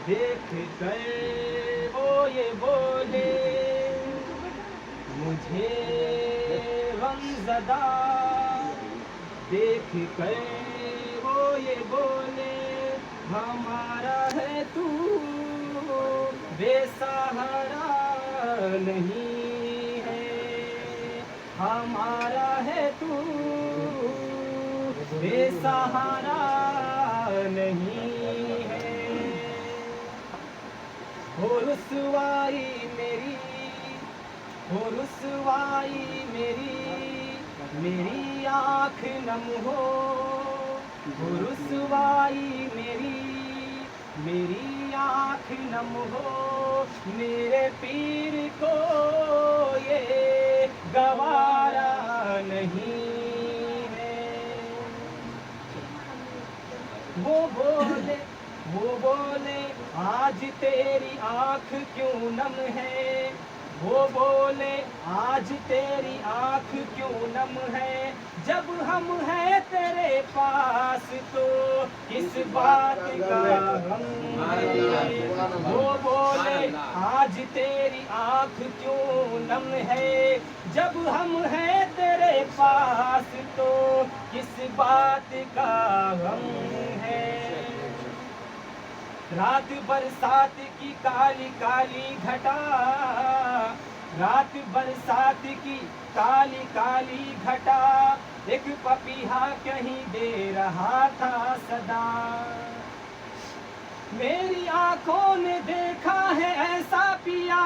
देख कर वो ये बोले मुझे गमज़दा, देख कर वो ये बोले हमारा है तू बेसहारा नहीं है, हमारा है तू बेसहारा नहीं है। हो रुसवाई मेरी, हो रुसवाई मेरी आँख नम हो रुसवाई मेरी आँख नम हो, मेरे पीर को ये गवारा नहीं है। वो बोले आज तेरी आँख क्यों नम है, वो बोले आज तेरी आँख क्यों नम है, जब हम हैं तेरे पास तो किस बात का गम है। वो बोले आज तेरी आँख क्यों नम है, जब हम हैं तेरे पास तो किस बात का गम है। रात बरसात की काली काली घटा, रात बरसात की काली काली घटा, एक पपीहा कहीं दे रहा था सदा। मेरी आंखों ने देखा है ऐसा पिया,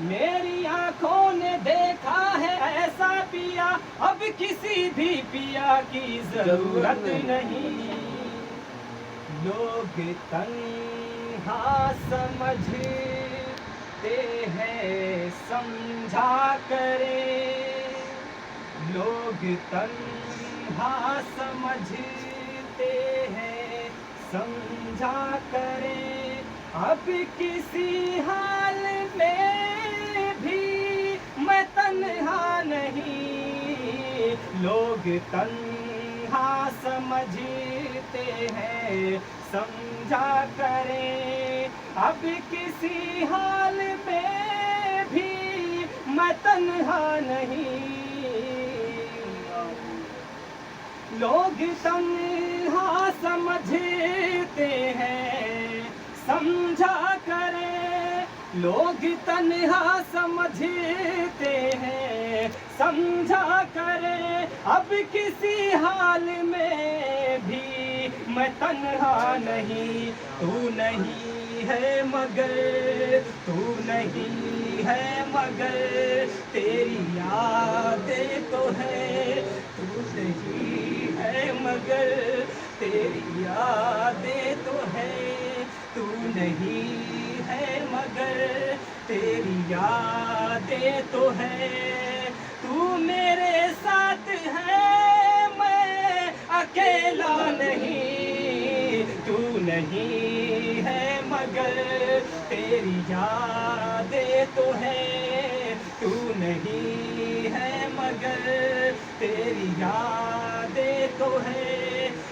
मेरी आंखों ने देखा है ऐसा पिया, अब किसी भी पिया की जरूरत नहीं। लोग तन्हा समझते हैं समझा करें, लोग तन्हा समझते हैं समझा करें, अब किसी हाल में भी मैं तन्हा नहीं। लोग तन्हा समझते हैं समझा करें, अब किसी हाल में भी मैं तन्हा नहीं। लोग तन्हा समझते हैं समझा करें, लोग तन्हा समझते हैं समझा करें, अब किसी हाल में भी मैं तन्हा नहीं। तू नहीं है मगर, तू नहीं है मगर तेरी यादें तो है, तू नहीं है मगर तेरी यादें तो है, तू नहीं है मगर तेरी यादें तो है। तू मेरे साथ है मैं अकेला नहीं, तू नहीं है मगर तेरी यादें तो है, तू नहीं है मगर तेरी यादें तो है।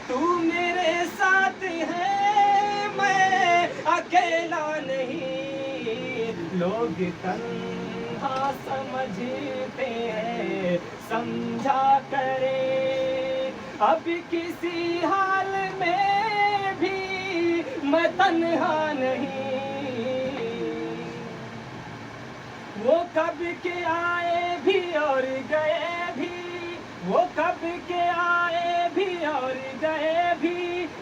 तू मेरे साथ है मैं अकेला नहीं। लोग तन्हा समझते हैं समझा करें, अब किसी हाल में भी मैं तन्हा नहीं। वो कब के आए भी और गए भी, वो कब के आए भी और गए भी,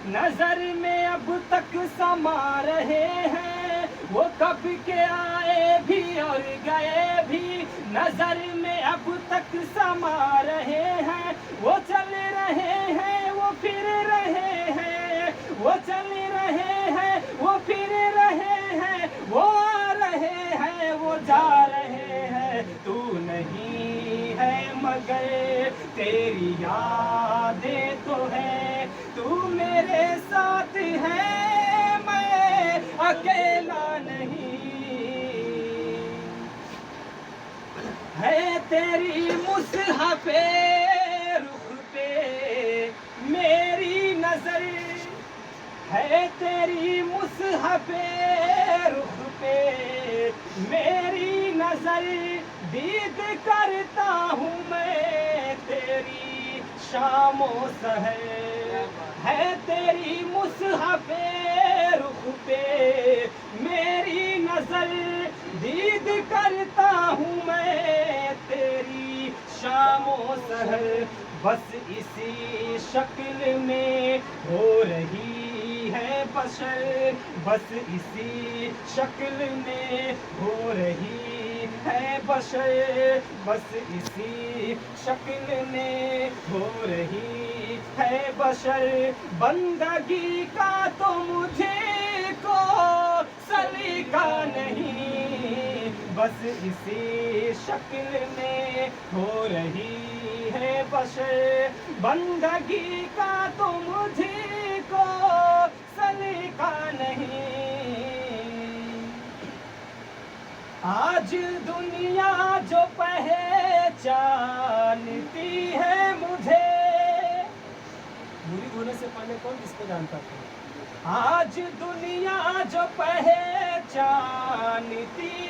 नजर में अब तक समा रहे हैं। वो कब के आए भी और गए भी, नजर में अब तक समा रहे हैं। वो चल रहे हैं वो फिर रहे हैं, वो चल रहे हैं वो फिर रहे हैं, वो आ रहे हैं वो जा रहे हैं। तू नहीं है मगर तेरी यादें तो है, तू मेरे साथ है मैं अकेला नहीं। है तेरी मुसहफ़े रुख पे मेरी नजर, है तेरी मुसहफे रुख पे मेरी नजर, दीद करता हूँ मैं तेरी शामो सहर। है तेरी मुसहफे रुख पे मेरी नजर, दीद करता हूँ मैं तेरी शामो सहर। बस इसी शक्ल में हो रही है बशर, बस इसी शक्ल में हो रही है बशर, बस इसी शक्ल में हो रही है बशर। बंदगी का तो मुझे को सलीका नहीं, बस इसी शक्ल में हो रही है बशर। बंदगी का तो मुझे को सलीका नहीं। आज दुनिया जो पहचानती है मुझे, बुरी होने से पहले कौन किसको जानता था। आज दुनिया जो पहचानती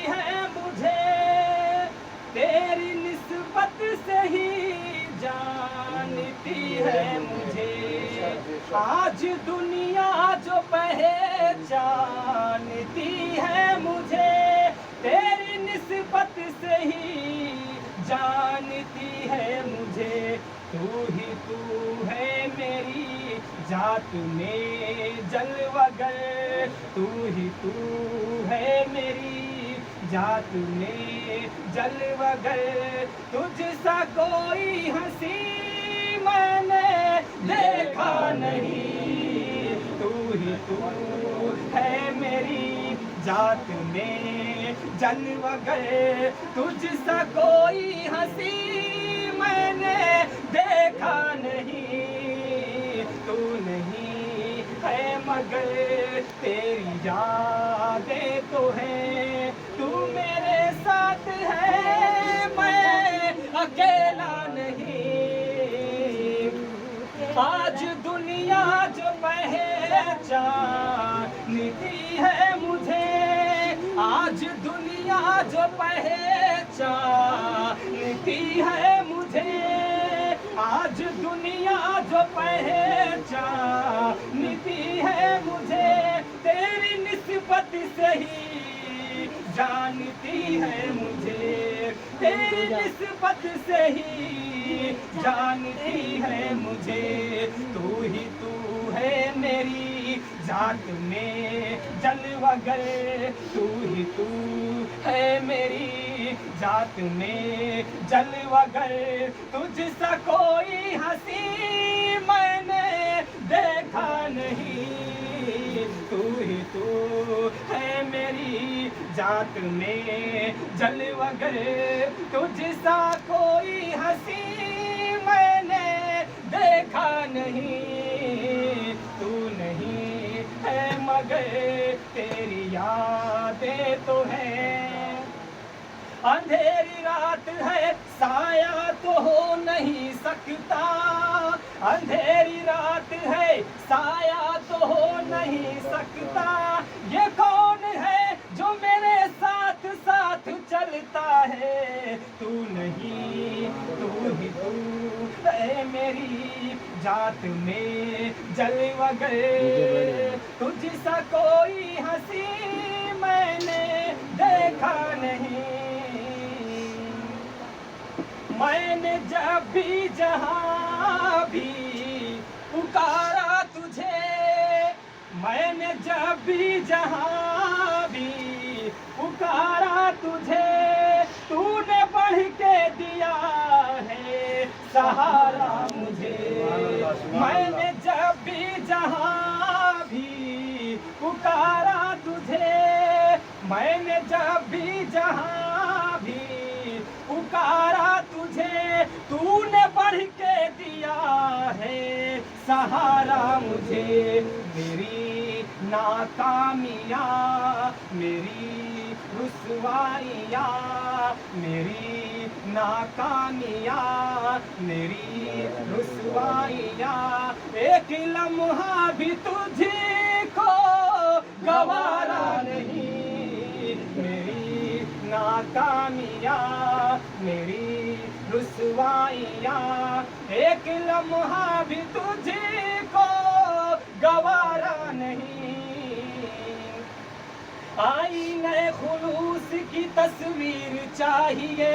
है मुझे, तेरी निस्बत से ही जानती है मुझे। आज दुनिया जो पहचानती है मुझे, तेरी निस्बत से ही जानती है मुझे। तू ही तू है मेरी जात में जलवागर, तू ही तू है मेरी जात में जलवागर। तुझसा कोई हंसी मैंने देखा नहीं, तू ही तू है मेरी जात में जलवागर। तुझसा कोई हंसी मैंने देखा नहीं, तू नहीं है मगर तेरी यादें तो हैं। तू मेरे साथ है मैं अकेला नहीं। आज दुनिया जो पहचानती है मुझे, आज दुनिया जो पहचानती है मुझे, आज दुनिया जो पहचानती है मुझे, तेरी निस्बत से ही जानती है मुझे, तेरी निस्बत से ही जानती है मुझे। तू ही तू है मेरी जात में जलवागर, तू ही तू है मेरी जात में जलवागर। तुझसा कोई हंसी मैंने देखा नहीं, तू ही तू है मेरी जात में जलवागर। तुझसा कोई हंसी मैंने देखा नहीं, तू नहीं है मगर तेरी यादें तो हैं। अंधेरी रात है साया तो हो नहीं सकता, अंधेरी रात है साया तो हो नहीं सकता। ये कौन है जो मेरे साथ साथ चलता है, तू नहीं तू ही तू है मेरी जात में जलवागर। तुझसा कोई हंसी मैंने देखा नहीं। मैंने जब भी जहाँ भी पुकारा तुझे, मैंने जब भी जहाँ भी पुकारा तुझे, तूने बढ़ के दिया है सहारा मुझे। मैंने जब भी जहाँ भी पुकारा तुझे, मैंने जब भी जहाँ भी पुकारा तुझे, तूने बढ़ के दिया है सहारा मुझे। मेरी नाकामियाँ, मेरी रुसवाइयाँ, मेरी नाकामियाँ, मेरी रुसवाइयाँ, एक लम्हा भी तुझे नाकामियाँ मेरी रुसवाइयाँ, एक लम्हा भी तुझको गवारा नहीं। आईने खुलूस की तस्वीर चाहिए,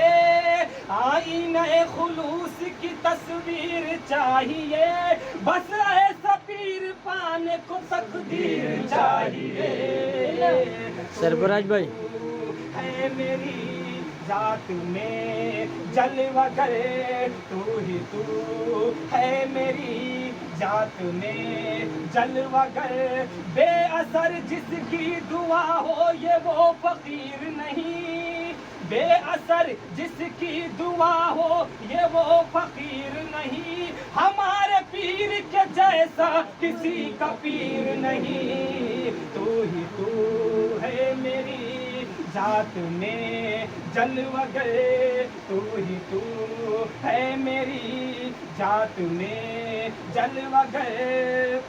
आईने खुलूस की तस्वीर चाहिए, बस ऐसा पीर पाने को तकदीर चाहिए। सरफराज भाई है मेरी जात में जलवा करे तू ही तू है मेरी जात में जलवा कर, बेअसर जिसकी दुआ हो ये वो फकीर नहीं, बेअसर जिसकी दुआ हो ये वो फकीर नहीं, हमारे पीर के जैसा किसी का पीर नहीं। तू ही तू है मेरी जात में जलवा गए, तू ही तू है मेरी जात में जलवा गए,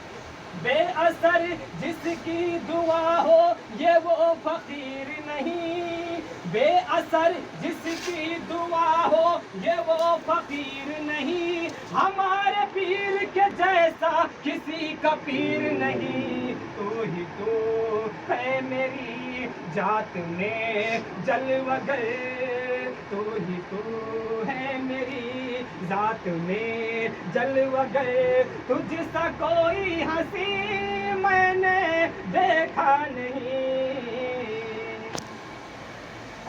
बेअसर जिसकी दुआ हो ये वो फकीर नहीं, बेअसर जिसकी दुआ हो ये वो फकीर नहीं, हमारे पीर के जैसा किसी का पीर नहीं। तू ही तू है मेरी जात में जलवा गए, तू ही तू है मेरी जात में जलवा गए, तुझसा कोई हंसी मैंने देखा नहीं।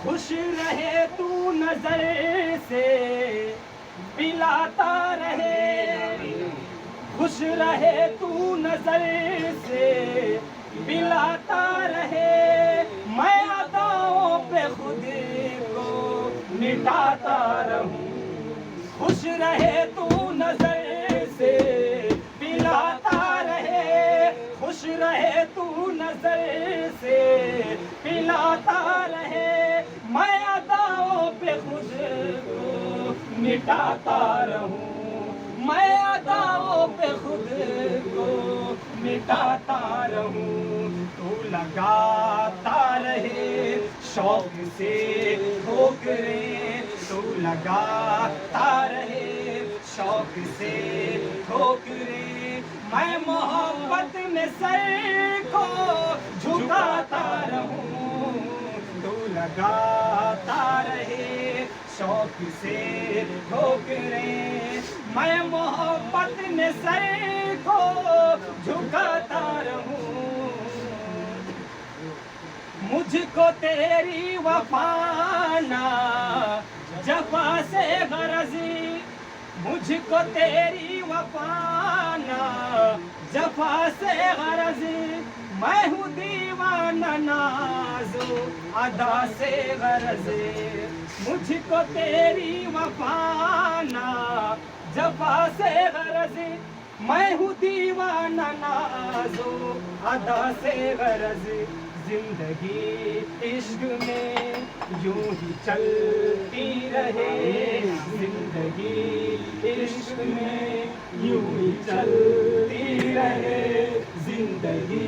खुश रहे तू नजर से पिलाता रहे, खुश रहे तू नजर से पिलाता रहे, मैं अदाओं पे खुद को मिटाता रहूं। खुश रहे तू नजर से पिलाता रहे, खुश रहे तू नजर से पिलाता रहे, मैं अदाओं पे खुद को मिटाता रहूं, मैं अदाओं पे खुद को मिटाता रहूं। तू लगाता रहे शौक से ठोकरें, तू लगाता रहे शौक से ठोकरें, मैं मोहब्बत में सर को झुकाता रहूं। तू लगाता रहे शौक से ठोकरें, मैं मोहब्बत में सर को झुकाता रहूं। मुझको तेरी वफाना जफा से गरजी, मुझको तेरी वफाना जफा से गरजी, मैं हूँ दीवाना नाज़ो अदा से गरजी, मुझको तेरी वफाना जफा से गरजी, मैं हूँ दीवाना नाज़ो अदा से गरजी। जिंदगी इश्क में यूं ही चलती रहे, जिंदगी इश्क में यूं ही चलती रहे, जिंदगी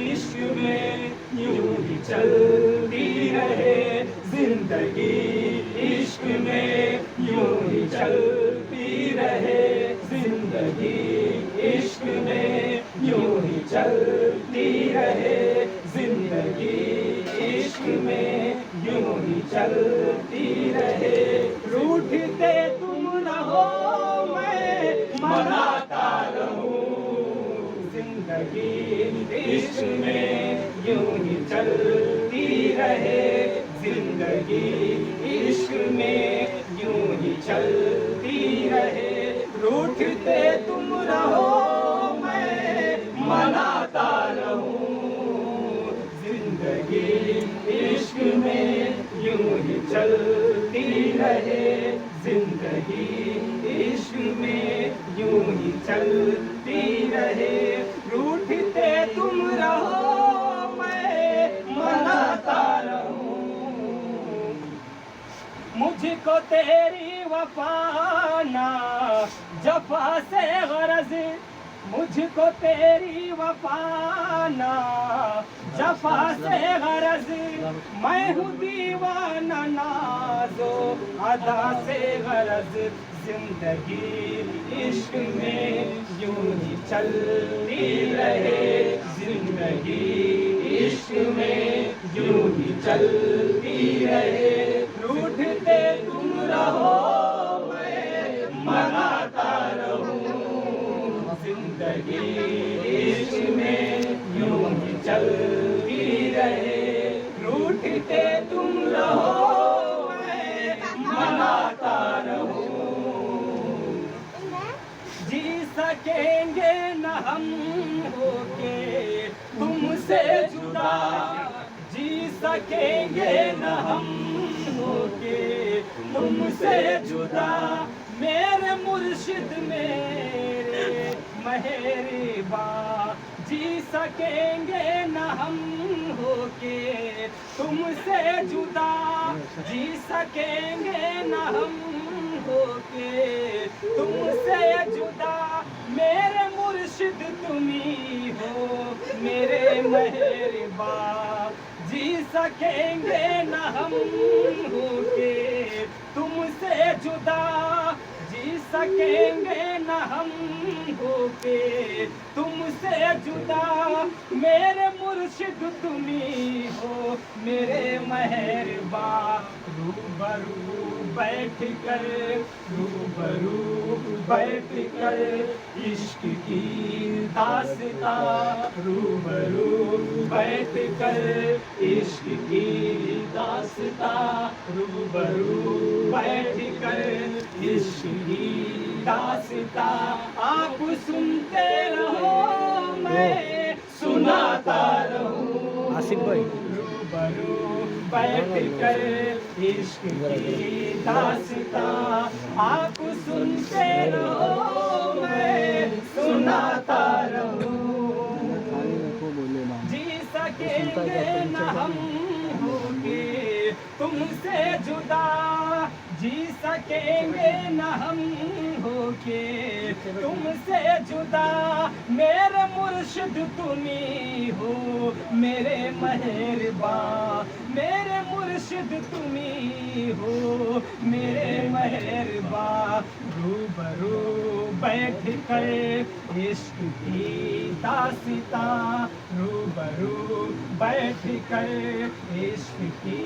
इश्क में यूं ही चलती रहे, जिंदगी इश्क में यूं ही चलती रहे, जिंदगी इश्क में यूं ही चलती रहे, जिंदगी इश्क में यूं ही चलती रहे। रूठते तुम रहो मैं मनाता रहूं, जिंदगी इश्क में यूं ही चलती रहे, जिंदगी इश्क में यूं ही चलती रहे। रूठते तुम रहो मैं मनाता रहूं, जिंदगी इश्क में यूं ही चलती रहे, जिंदगी इश्क में यूं ही चलती रहे। रूठते तुम रहो मैं मनाता रहूं, मुझको तेरी वफाना जफा से गरज, मुझको तेरी वफाना जफा से गरज मैं हूँ दीवाना नाजो, अदा से गरज जिंदगी इश्क में यूं ही चलती रहे, जिंदगी इश्क में यूं ही चलती रहे। रूठते तुम रहो मैं मनाता रहूं, जिंदगी इश्क में यूं ही चलती रहे। रूठते तुम रहो मैं मनाता रहूं, जी सकेंगे न हम होके तुमसे जुदा, जी सकेंगे न हम होके तुमसे जुदा। मेरे मुर्शिद मेरे मेहरबा, जी सकेंगे न हम होके तुमसे जुदा, जी सकेंगे न हम होके तुमसे जुदा। मेरे मुर्शिद तुम्ही हो मेरे मेहरबा, जी सकेंगे न हम होके तुमसे जुदा, जी सकेंगे न हम होके तुमसे जुदा। मेरे मुर्शिद तुम्ही हो मेरे मेहरबा, रूबरू बैठ कर, रूबरू बैठ कर इश्क की दास्तां, रूबरू बैठ कर इश्क की दास्तां, रूबरू बैठ कर इश्क की दास्तां। आप सुनते रहो मैं सुनाता रहूं, आसिफ भाई रूबरू बैठ कर इश्क की दास्तां। आप सुनते रहो मैं सुनाता रहूं, जी सकेंगे न हम होके तुमसे जुदा, जी सकेंगे न हम होके तुमसे जुदा। मेरे मुर्शिद तुम्ही हो मेरे मेहरबा, मेरे मुर्शिद तुम्ही हो मेरे मेहरबा। रूबरू बैठ कर इश्क की दास्तां, रूबरू बैठ कर इश्क की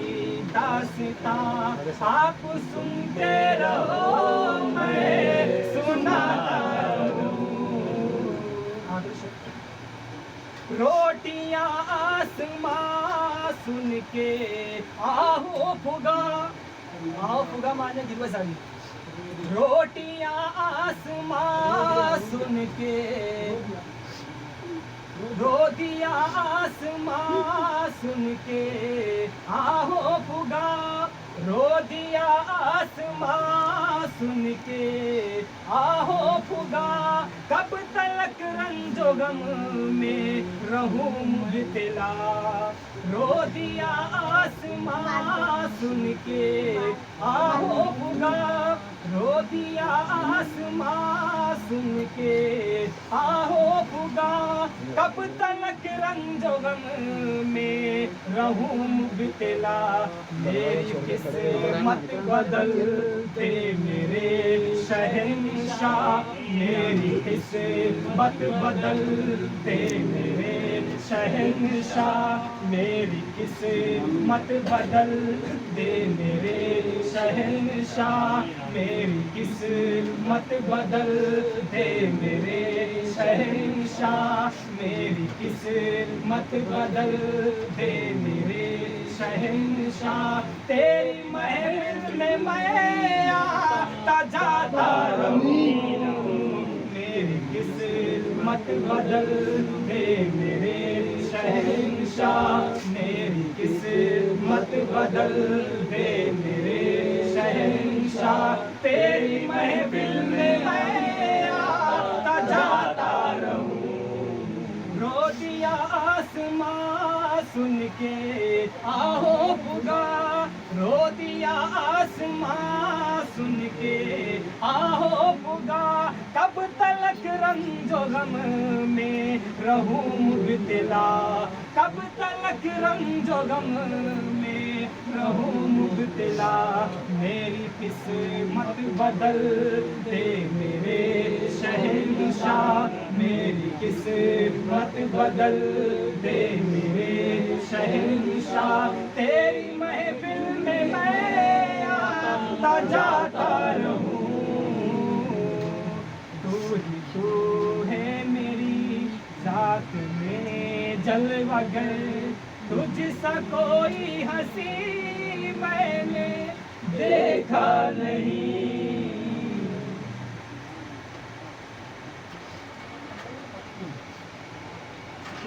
दास्तां। आप सुनते रहो मैं सुनाता रहूं, रोटियां आसमां सुन के आहो फुगा, आहो फुगा माने दिवस आली। रोटियां आसमां सुन के रो दिया आसमां सुन के आहो फुगा, रो दिया आसमां सुन के आहो फुगा। कब तलक रंजो गम में रहूं मुब्तला, रो दिया आसमां सुन के आहो फुगा, रो दिया आसमां सुन के आहो फुगा। कब तलक रंजो गम में रहूं मुब्तला, मेरी किस्मत बदल दे मेरे शहंशाह, मेरी किस्मत बदल दे मेरे शहंशाह, मेरी किस्मत बदल दे मेरे शहंशाह, मेरी किस्मत बदल दे मेरे शहंशाह, मेरी किस्मत बदल दे मेरे शहंशाह। तेरी महफिल में मैं आता जाता रहूं, मेरी किस्मत बदल दे मेरे शहंशाह, मेरी किस्मत बदल दे मेरे शहंशाह। तेरी महफिल में मैं आता जाता रहूं, रो दिया आसमां सुन के आहो फुगा, रो दिया आसमां सुन के आहो फुगा। कब तलक रंजो गम में रहूं मुब्तला, कब तलक रंजो गम में रहूं मुब्तला, मेरी किस्मत बदल दे मेरे शहंशाह, मेरी किस्मत बदल दे मेरे शहंशाह। तेरी महफिल में मैं आता जाता रहूं, तू ही तू है मेरी जात में जलवागर, तुझसा कोई हंसी मैंने देखा नहीं।